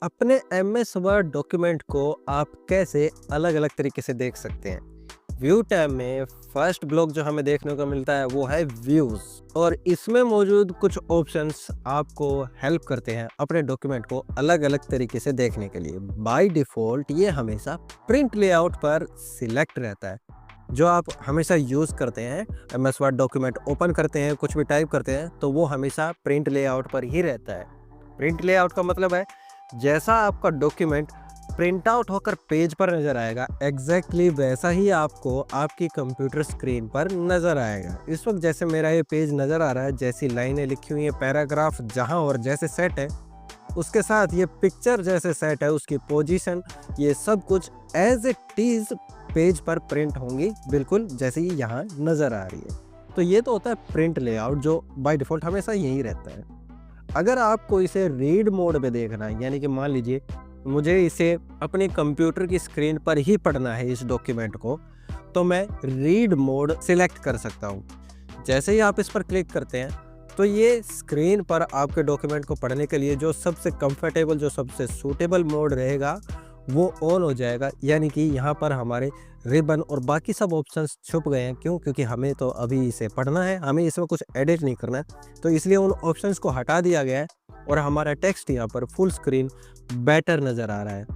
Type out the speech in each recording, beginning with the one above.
अपने MS word document को आप कैसे अलग अलग तरीके से देख सकते हैं। व्यू टैब में फर्स्ट ब्लॉक जो हमें देखने को मिलता है वो है व्यूज, और इसमें मौजूद कुछ ऑप्शंस आपको हेल्प करते हैं अपने डॉक्यूमेंट को अलग अलग तरीके से देखने के लिए। बाय डिफॉल्ट ये हमेशा प्रिंट लेआउट पर सिलेक्ट रहता है, जो आप हमेशा यूज़ करते हैं। एमएस वर्ड डॉक्यूमेंट ओपन करते हैं, कुछ भी टाइप करते हैं तो वो हमेशा प्रिंट लेआउट पर ही रहता है। प्रिंट लेआउट का मतलब है जैसा आपका डॉक्यूमेंट प्रिंट आउट होकर पेज पर नज़र आएगा, एग्जैक्टली वैसा ही आपको आपकी कंप्यूटर स्क्रीन पर नज़र आएगा। इस वक्त जैसे मेरा ये पेज नज़र आ रहा है, जैसी लाइनें लिखी हुई हैं, पैराग्राफ जहां और जैसे सेट है, उसके साथ ये पिक्चर जैसे सेट है, उसकी पोजीशन, ये सब कुछ एज इट इज पेज पर प्रिंट होंगी, बिल्कुल जैसे ही यहाँ नज़र आ रही है। तो ये तो होता है प्रिंट लेआउट, जो बाय डिफ़ॉल्ट हमेशा यही रहता है। अगर आपको इसे रीड मोड में देखना है, यानी कि मान लीजिए मुझे इसे अपने कंप्यूटर की स्क्रीन पर ही पढ़ना है इस डॉक्यूमेंट को, तो मैं रीड मोड सिलेक्ट कर सकता हूँ। जैसे ही आप इस पर क्लिक करते हैं तो ये स्क्रीन पर आपके डॉक्यूमेंट को पढ़ने के लिए जो सबसे कंफर्टेबल, जो सबसे सूटेबल मोड रहेगा वो ऑन हो जाएगा। यानी कि यहाँ पर हमारे रिबन और बाकी सब ऑप्शंस छुप गए हैं। क्यों? क्योंकि हमें तो अभी इसे पढ़ना है, हमें इसमें कुछ एडिट नहीं करना है, तो इसलिए उन ऑप्शंस को हटा दिया गया है और हमारा टेक्स्ट यहाँ पर फुल स्क्रीन बेटर नज़र आ रहा है।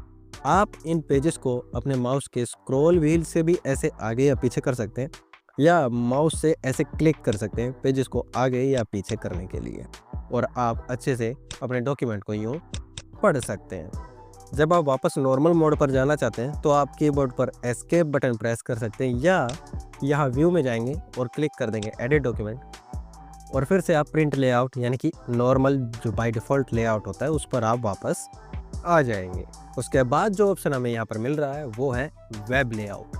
आप इन पेजेस को अपने माउस के स्क्रॉल व्हील से भी ऐसे आगे या पीछे कर सकते हैं, या माउस से ऐसे क्लिक कर सकते हैं पेजेस को आगे या पीछे करने के लिए, और आप अच्छे से अपने डॉक्यूमेंट को यूँ पढ़ सकते हैं। जब आप वापस नॉर्मल मोड पर जाना चाहते हैं तो आप कीबोर्ड पर एस्केप बटन प्रेस कर सकते हैं, या यहाँ व्यू में जाएंगे और क्लिक कर देंगे एडिट डॉक्यूमेंट, और फिर से आप प्रिंट लेआउट यानी कि नॉर्मल जो बाय डिफ़ॉल्ट लेआउट होता है उस पर आप वापस आ जाएंगे। उसके बाद जो ऑप्शन हमें यहाँ पर मिल रहा है वो है web layout.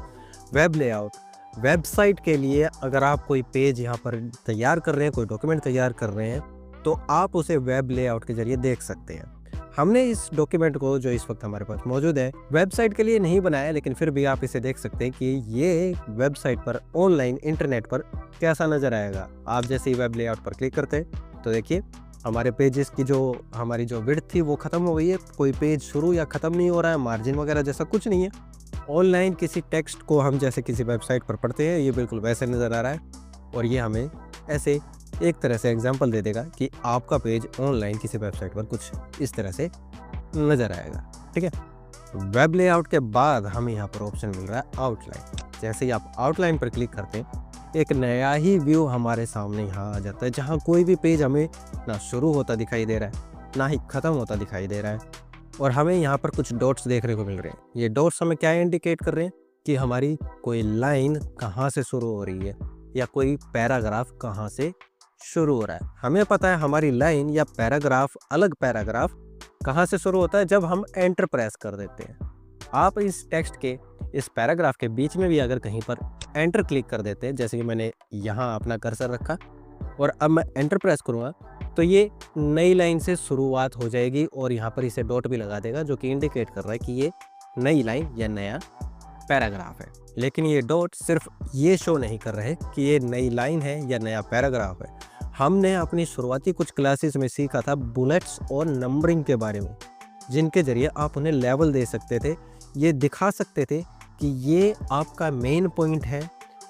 Web layout website के लिए अगर आप कोई पेज यहाँ पर तैयार कर रहे हैं, कोई डॉक्यूमेंट तैयार कर रहे हैं, तो आप उसे वेब लेआउट के जरिए देख सकते हैं। हमने इस डॉक्यूमेंट को, जो इस वक्त हमारे पास मौजूद है, वेबसाइट के लिए नहीं बनाया, लेकिन फिर भी आप इसे देख सकते हैं कि ये वेबसाइट पर, ऑनलाइन इंटरनेट पर कैसा नज़र आएगा। आप जैसे ही वेब लेआउट पर क्लिक करते हैं तो देखिए हमारे पेजेस की हमारी जो विड्थ थी वो ख़त्म हो गई है। कोई पेज शुरू या ख़त्म नहीं हो रहा है, मार्जिन वगैरह जैसा कुछ नहीं है। ऑनलाइन किसी टेक्स्ट को हम जैसे किसी वेबसाइट पर पढ़ते हैं, ये बिल्कुल वैसे नज़र आ रहा है, और ये हमें ऐसे एक तरह से एग्जांपल दे देगा कि आपका पेज ऑनलाइन किसी वेबसाइट पर कुछ इस तरह से नज़र आएगा। ठीक है। वेब लेआउट के बाद हमें यहाँ पर ऑप्शन मिल रहा है आउटलाइन। जैसे ही आप आउटलाइन पर क्लिक करते हैं, एक नया ही व्यू हमारे सामने यहाँ आ जाता है, जहाँ कोई भी पेज हमें ना शुरू होता दिखाई दे रहा है, ना ही ख़त्म होता दिखाई दे रहा है, और हमें यहाँ पर कुछ डॉट्स देखने को मिल रहे हैं। ये डॉट्स हमें क्या इंडिकेट कर रहे हैं कि हमारी कोई लाइन कहाँ से शुरू हो रही है, या कोई पैराग्राफ कहाँ से शुरू हो रहा है। हमें पता है हमारी लाइन या पैराग्राफ, अलग पैराग्राफ कहाँ से शुरू होता है, जब हम एंटर प्रेस कर देते हैं। आप इस टेक्स्ट के, इस पैराग्राफ के बीच में भी अगर कहीं पर एंटर क्लिक कर देते हैं, जैसे कि मैंने यहाँ अपना कर्सर रखा और अब मैं एंटर प्रेस करूँगा, तो ये नई लाइन से शुरुआत हो जाएगी, और यहाँ पर इसे डॉट भी लगा देगा, जो कि इंडिकेट कर रहा है कि ये नई लाइन या नया पैराग्राफ है। लेकिन ये डॉट सिर्फ ये शो नहीं कर रहे कि ये नई लाइन है या नया पैराग्राफ है। हमने अपनी शुरुआती कुछ क्लासेस में सीखा था बुलेट्स और नंबरिंग के बारे में, जिनके जरिए आप उन्हें लेवल दे सकते थे, ये दिखा सकते थे कि ये आपका मेन पॉइंट है,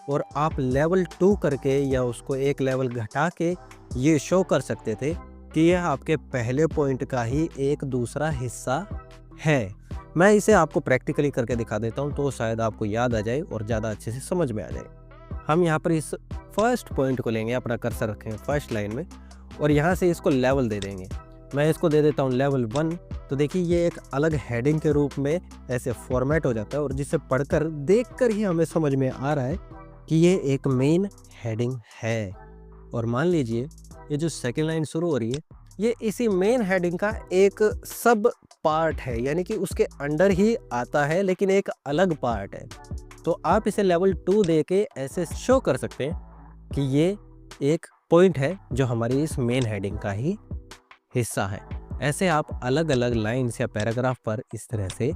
और आप लेवल 2 करके या उसको एक लेवल घटा के ये शो कर सकते थे कि यह आपके पहले पॉइंट का ही एक दूसरा हिस्सा है। मैं इसे आपको प्रैक्टिकली करके दिखा देता हूँ, तो शायद आपको याद आ जाए और ज़्यादा अच्छे से समझ में आ जाए। हम यहाँ पर इस फर्स्ट पॉइंट को लेंगे, अपना कर्सर रखेंगे फर्स्ट लाइन में, और यहाँ से इसको लेवल दे देंगे। मैं इसको दे देता हूँ लेवल 1। तो देखिए ये एक अलग हेडिंग के रूप में ऐसे फॉर्मेट हो जाता है, और जिसे पढ़कर, देखकर ही हमें समझ में आ रहा है कि ये एक मेन हेडिंग है। और मान लीजिए ये जो सेकेंड लाइन शुरू हो रही है, ये इसी मेन हेडिंग का एक सब पार्ट है, यानी कि उसके अंडर ही आता है, लेकिन एक अलग पार्ट है। तो आप इसे लेवल 2 दे के ऐसे शो कर सकते हैं कि ये एक पॉइंट है जो हमारी इस मेन हेडिंग का ही हिस्सा है। ऐसे आप अलग अलग लाइन्स या पैराग्राफ पर इस तरह से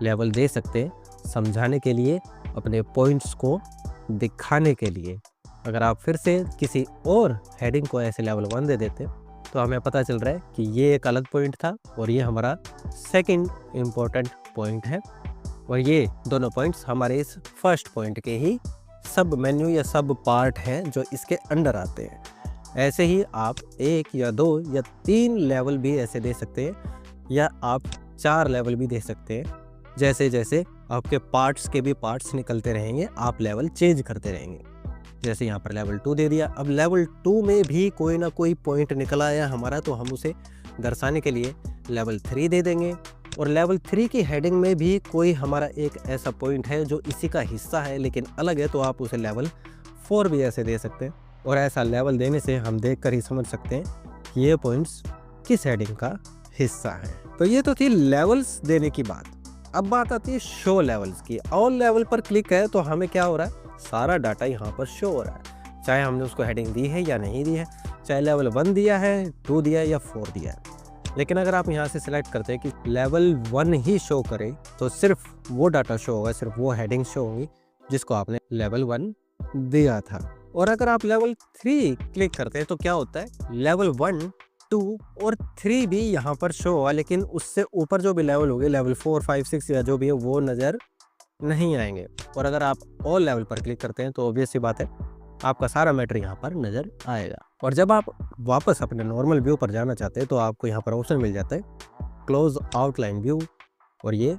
लेवल दे सकते हैं, समझाने के लिए, अपने पॉइंट्स को दिखाने के लिए। अगर आप फिर से किसी और हेडिंग को ऐसे लेवल 1 दे देते तो हमें पता चल रहा है कि ये एक अलग पॉइंट था और ये हमारा सेकंड इम्पोर्टेंट पॉइंट है, और ये दोनों पॉइंट्स हमारे इस फर्स्ट पॉइंट के ही सब मेन्यू या सब पार्ट हैं जो इसके अंडर आते हैं। ऐसे ही आप 1 या 2 या 3 लेवल भी ऐसे दे सकते हैं, या आप 4 लेवल भी दे सकते हैं। जैसे जैसे आपके पार्ट्स के भी पार्ट्स निकलते रहेंगे, आप लेवल चेंज करते रहेंगे। जैसे यहाँ पर लेवल 2 दे दिया, अब लेवल 2 में भी कोई ना कोई पॉइंट निकल आया हमारा, तो हम उसे दर्शाने के लिए लेवल 3 दे देंगे। और लेवल 3 की हेडिंग में भी कोई हमारा एक ऐसा पॉइंट है जो इसी का हिस्सा है लेकिन अलग है, तो आप उसे लेवल 4 भी ऐसे दे सकते हैं। और ऐसा लेवल देने से हम देखकर ही समझ सकते हैं कि ये पॉइंट्स किस हेडिंग का हिस्सा है। तो ये तो थी लेवल्स देने की बात। अब बात आती है शो लेवल्स की। ऑल लेवल पर क्लिक है तो हमें क्या हो रहा है, सारा डाटा यहाँ पर शो हो रहा है, चाहे हमने उसको हेडिंग दी है या नहीं दी है, चाहे लेवल 1 दिया है, 2 दिया है या 4 दिया है। लेकिन अगर आप यहाँ से सिलेक्ट करते हैं कि लेवल 1 ही शो करे, तो सिर्फ वो डाटा शो होगा, सिर्फ वो हेडिंग शो होंगी जिसको आपने लेवल 1 दिया था। और अगर आप लेवल 3 क्लिक करते हैं तो क्या होता है, लेवल 1, 2 और 3 भी यहाँ पर शो होगा, लेकिन उससे ऊपर जो भी लेवल होंगे, लेवल 4, 5, 6 या जो भी है, वो नज़र नहीं आएंगे। और अगर आप ऑल लेवल पर क्लिक करते हैं तो ऑब्वियस सी बात है, आपका सारा मैटर यहाँ पर नज़र आएगा। और जब आप वापस अपने नॉर्मल व्यू पर जाना चाहते हैं तो आपको यहाँ पर ऑप्शन मिल जाता है क्लोज आउटलाइन व्यू, और ये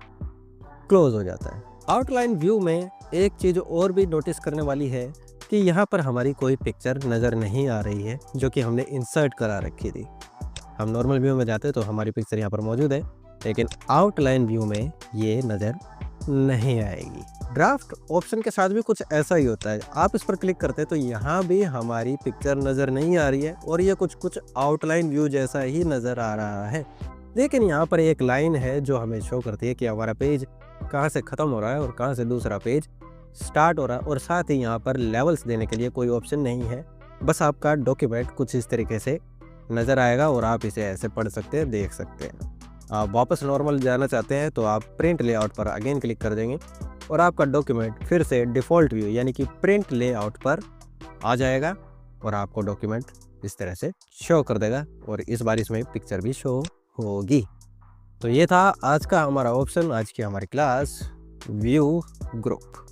क्लोज हो जाता है। आउटलाइन व्यू में एक चीज़ और भी नोटिस करने वाली है कि यहाँ पर हमारी कोई पिक्चर नज़र नहीं आ रही है जो कि हमने इंसर्ट करा रखी थी। हम नॉर्मल व्यू में जाते हैं तो हमारी पिक्चर यहाँ पर मौजूद है, लेकिन आउटलाइन व्यू में ये नज़र नहीं आएगी। ड्राफ्ट ऑप्शन के साथ भी कुछ ऐसा ही होता है, आप इस पर क्लिक करते हैं तो यहाँ भी हमारी पिक्चर नज़र नहीं आ रही है और ये कुछ आउटलाइन व्यू जैसा ही नज़र आ रहा है। लेकिन यहाँ पर एक लाइन है जो हमें शो करती है कि हमारा पेज कहाँ से ख़त्म हो रहा है और कहाँ से दूसरा पेज स्टार्ट हो रहा है। और साथ ही यहाँ पर लेवल्स देने के लिए कोई ऑप्शन नहीं है, बस आपका डॉक्यूमेंट कुछ इस तरीके से नज़र आएगा और आप इसे ऐसे पढ़ सकते हैं, देख सकते हैं। आप वापस नॉर्मल जाना चाहते हैं तो आप प्रिंट लेआउट पर अगेन क्लिक कर देंगे और आपका डॉक्यूमेंट फिर से डिफ़ॉल्ट व्यू यानी कि प्रिंट लेआउट पर आ जाएगा और आपको डॉक्यूमेंट इस तरह से शो कर देगा, और इस बार इसमें पिक्चर भी शो होगी। तो ये था आज का हमारा ऑप्शन, आज की हमारी क्लास व्यू ग्रुप।